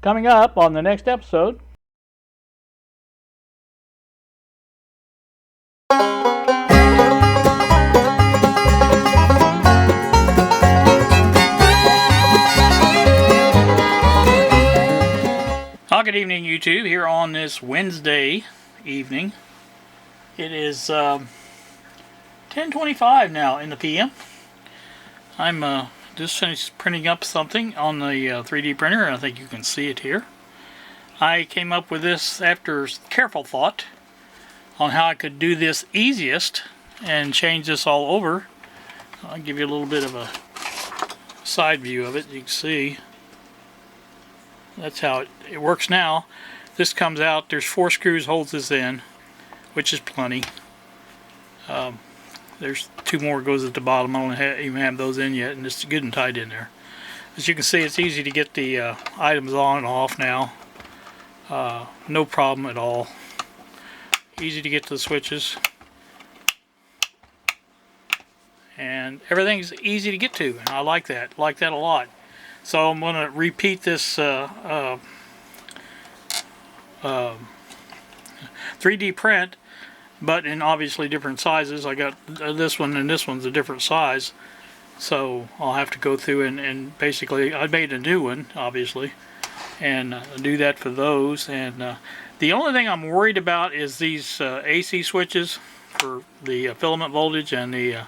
Coming up on the next episode. Good evening, YouTube, here on this Wednesday evening. It is 10:25 now in the PM. I'm just finished printing up something on the 3D printer, and I think you can see it here. I came up with this after careful thought on how I could do this easiest and change this all over. I'll give you a little bit of a side view of it. You can see that's how it works now. This comes out, there's 4 screws holds this in, which is plenty. There's 2 more goes at the bottom. I don't even have those in yet, and it's good and tight in there. As you can see, it's easy to get the items on and off now. No problem at all. Easy to get to the switches. And everything's easy to get to, and I like that. I like that a lot. So I'm going to repeat this 3D print, but in obviously different sizes. I got this one, and this one's a different size. So I'll have to go through and basically, I made a new one, obviously, and do that for those. And the only thing I'm worried about is these AC switches for the filament voltage and the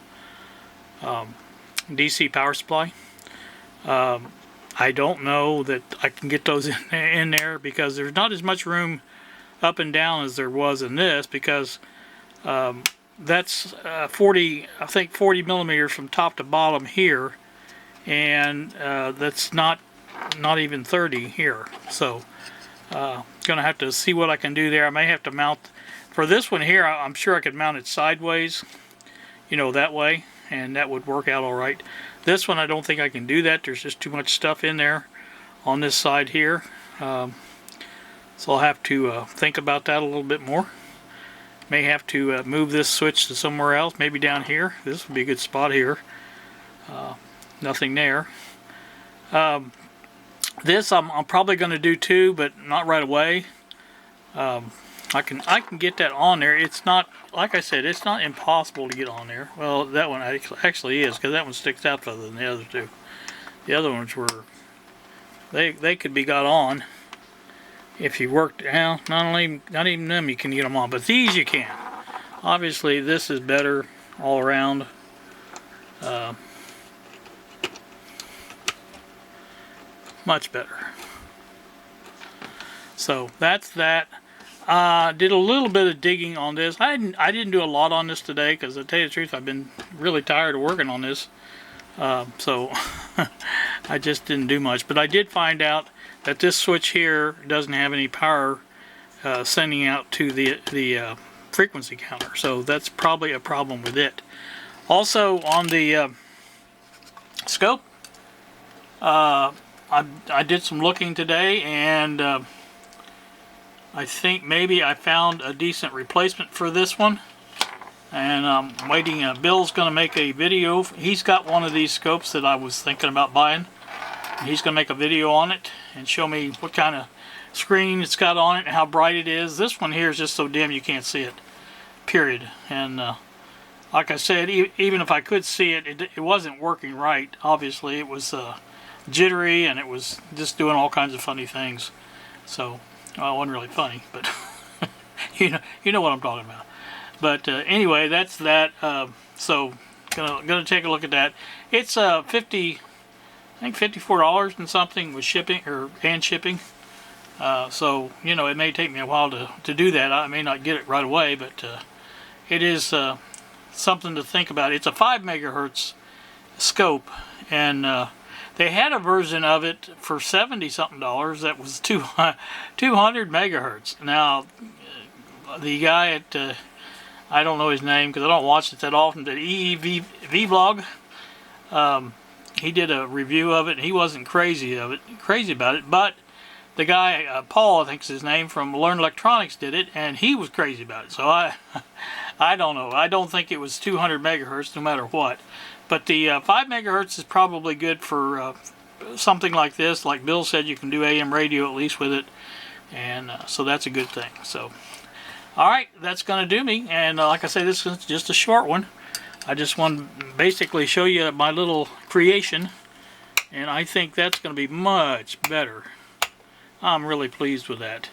DC power supply. I don't know that I can get those in there because there's not as much room up and down as there was in this, because that's 40 millimeters from top to bottom here, and that's not even 30 here. So gonna have to see what I can do there. I may have to mount for this one here. I'm sure I could mount it sideways, you know, that way, and that would work out all right. This one, I don't think I can do that. There's just too much stuff in there on this side here. So I'll have to think about that a little bit more. May have to move this switch to somewhere else, maybe down here. This would be a good spot here. Nothing there. This I'm probably going to do too, but not right away. I can get that on there. It's not, like I said, it's not impossible to get on there. Well, that one actually is, because that one sticks out further than the other two. The other ones were, they could be got on if you worked. Well, not even them you can get them on, but these you can. Obviously, this is better all around. Much better. So that's that. Did a little bit of digging on this. I didn't do a lot on this today, because to tell you the truth, I've been really tired of working on this. So I just didn't do much. But I did find out that this switch here doesn't have any power sending out to the frequency counter. So that's probably a problem with it. Also on the scope, I did some looking today, and I think maybe I found a decent replacement for this one, and I'm waiting. Bill's going to make a video. He's got one of these scopes that I was thinking about buying. He's going to make a video on it and show me what kind of screen it's got on it and how bright it is. This one here is just so dim you can't see it, period. And like I said, even if I could see it, it wasn't working right. Obviously, it was jittery, and it was just doing all kinds of funny things. So, well, it wasn't really funny, but you know what I'm talking about. But anyway, that's that. So gonna take a look at that. It's I think $54 and something with shipping and shipping. So you know, it may take me a while to do that. I may not get it right away, but it is something to think about. It's a 5 megahertz scope, and they had a version of it for $70-something that was 200 megahertz. Now, the guy at, I don't know his name because I don't watch it that often, the EEV vlog, he did a review of it, and he wasn't crazy about it, but the guy, Paul, I think is his name, from Learn Electronics did it, and he was crazy about it. So I don't know. I don't think it was 200 megahertz no matter what. But the 5 megahertz is probably good for something like this, like Bill said, you can do AM radio at least with it, and so that's a good thing. So, all right, that's going to do me. And like I say, this is just a short one. I just want to basically show you my little creation, and I think that's going to be much better. I'm really pleased with that.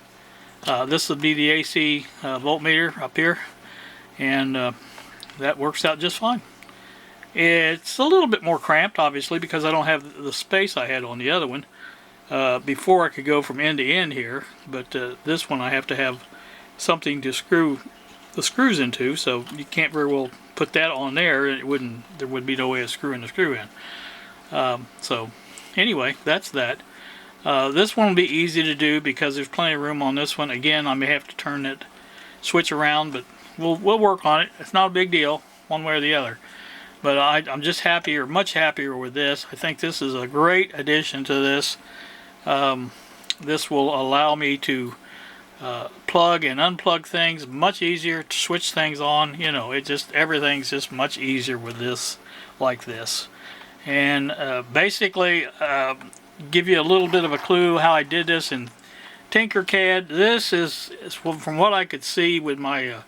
This will be the AC voltmeter up here, and that works out just fine. It's a little bit more cramped, obviously, because I don't have the space I had on the other one. Before I could go from end to end here, but this one I have to have something to screw the screws into, so you can't very well put that on there. There would be no way of screwing the screw in. So anyway, that's that. This one will be easy to do because there's plenty of room on this one. Again, I may have to turn that switch around, but we'll work on it. It's not a big deal one way or the other. But I'm just happier, much happier with this. I think this is a great addition to this. This will allow me to plug and unplug things much easier, to switch things on. You know, everything's just much easier with this, like this. And basically, give you a little bit of a clue how I did this in Tinkercad. This is from what I could see with my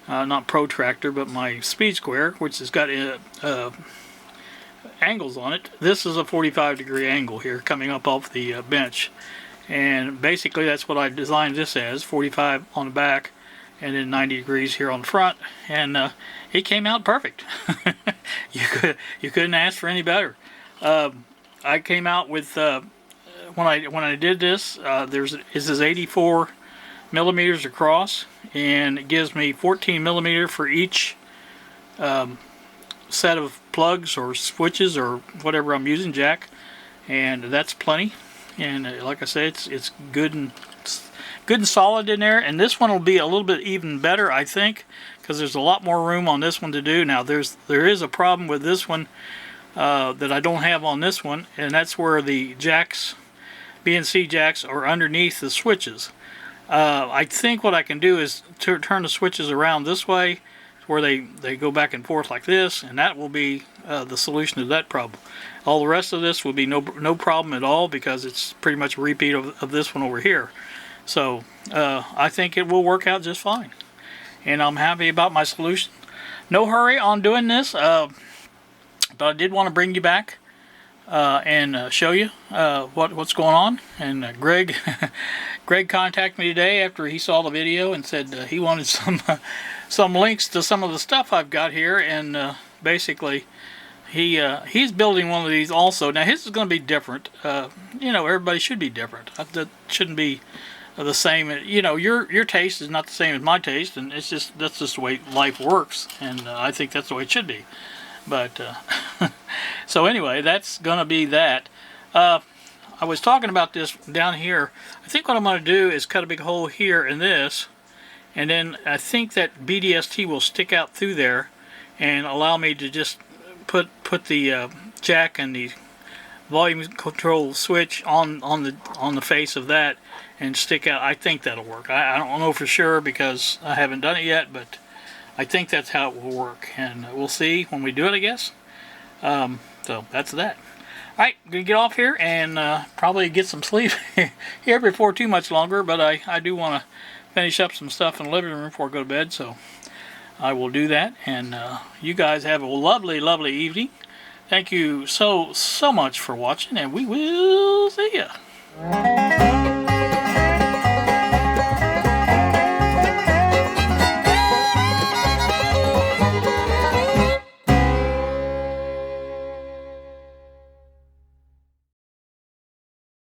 not protractor, but my speed square, which has got angles on it. This is a 45-degree angle here coming up off the bench, and basically that's what I designed this as, 45 on the back and then 90 degrees here on the front, and it came out perfect. You couldn't ask for any better. I came out with when I did this, this is 84 millimeters across, and it gives me 14 millimeter for each set of plugs or switches or whatever I'm using, jack, and that's plenty. And like I say, it's good and solid in there. And this one will be a little bit even better, I think, because there's a lot more room on this one to do. Now there is a problem with this one that I don't have on this one, and that's where the jacks, BNC jacks, are underneath the switches. I think what I can do is turn the switches around this way, where they go back and forth like this, and that will be the solution to that problem. All the rest of this will be no problem at all, because it's pretty much a repeat of this one over here. So I think it will work out just fine, and I'm happy about my solution. No hurry on doing this, but I did want to bring you back and show you what's going on. And Greg Greg contacted me today after he saw the video and said he wanted some links to some of the stuff I've got here, and basically he's building one of these also. Now his is going to be different. You know, everybody should be different. That shouldn't be the same. You know, your taste is not the same as my taste, and that's just the way life works, and I think that's the way it should be. But so anyway, that's gonna be that. I was talking about this down here. I think what I'm going to do is cut a big hole here in this, and then I think that BDST will stick out through there and allow me to just put the jack and the volume control switch on the face of that and stick out. I think that'll work. I don't know for sure because I haven't done it yet, but I think that's how it will work, and we'll see when we do it, I guess. So that's that. Alright, gonna get off here and probably get some sleep here before too much longer, but I do want to finish up some stuff in the living room before I go to bed, so I will do that. And you guys have a lovely, lovely evening. Thank you so much for watching, and we will see ya.